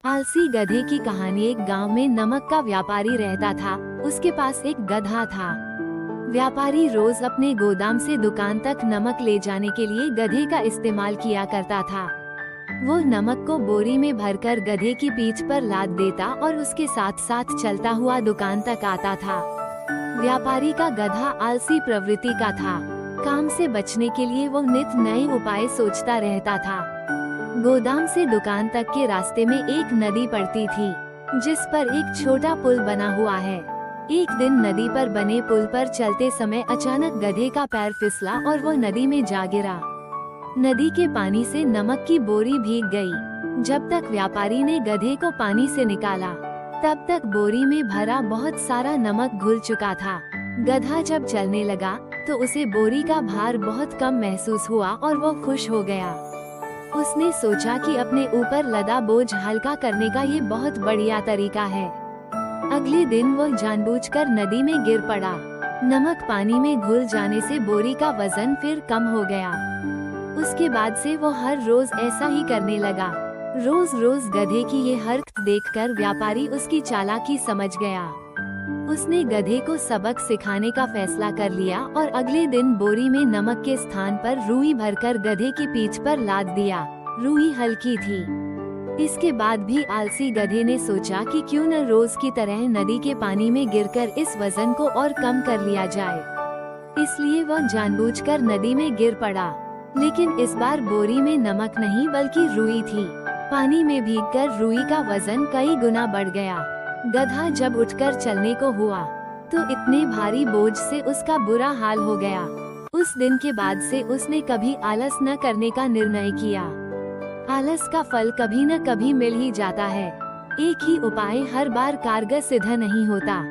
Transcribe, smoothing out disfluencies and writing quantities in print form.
आलसी गधे की कहानी। एक गांव में नमक का व्यापारी रहता था। उसके पास एक गधा था। व्यापारी रोज अपने गोदाम से दुकान तक नमक ले जाने के लिए गधे का इस्तेमाल किया करता था। वो नमक को बोरी में भरकर गधे की पीठ पर लाद देता और उसके साथ साथ चलता हुआ दुकान तक आता था। व्यापारी का गधा आलसी प्रवृत्ति का था। काम से बचने के लिए वो नित नए उपाय सोचता रहता था। गोदाम से दुकान तक के रास्ते में एक नदी पड़ती थी, जिस पर एक छोटा पुल बना हुआ है। एक दिन नदी पर बने पुल पर चलते समय अचानक गधे का पैर फिसला और वो नदी में जा गिरा। नदी के पानी से नमक की बोरी भीग गई। जब तक व्यापारी ने गधे को पानी से निकाला, तब तक बोरी में भरा बहुत सारा नमक घुल चुका था। गधा जब चलने लगा तो उसे बोरी का भार बहुत कम महसूस हुआ और वो खुश हो गया। उसने सोचा कि अपने ऊपर लदा बोझ हल्का करने का ये बहुत बढ़िया तरीका है। अगले दिन वो जानबूझकर नदी में गिर पड़ा। नमक पानी में घुल जाने से बोरी का वजन फिर कम हो गया। उसके बाद से वो हर रोज ऐसा ही करने लगा। रोज रोज गधे की ये हरकत देखकर व्यापारी उसकी चालाकी समझ गया। उसने गधे को सबक सिखाने का फैसला कर लिया और अगले दिन बोरी में नमक के स्थान पर रुई भरकर गधे की पीठ पर लाद दिया। रुई हल्की थी। इसके बाद भी आलसी गधे ने सोचा कि क्यों न रोज की तरह नदी के पानी में गिरकर इस वजन को और कम कर लिया जाए। इसलिए वह जानबूझकर नदी में गिर पड़ा। लेकिन इस बार बोरी में नमक नहीं बल्कि रुई थी। पानी में भीगकर रुई का वजन कई गुना बढ़ गया। गधा जब उठकर चलने को हुआ तो इतने भारी बोझ से उसका बुरा हाल हो गया। उस दिन के बाद से उसने कभी आलस न करने का निर्णय किया। आलस का फल कभी न कभी मिल ही जाता है। एक ही उपाय हर बार कारगर सिद्ध नहीं होता।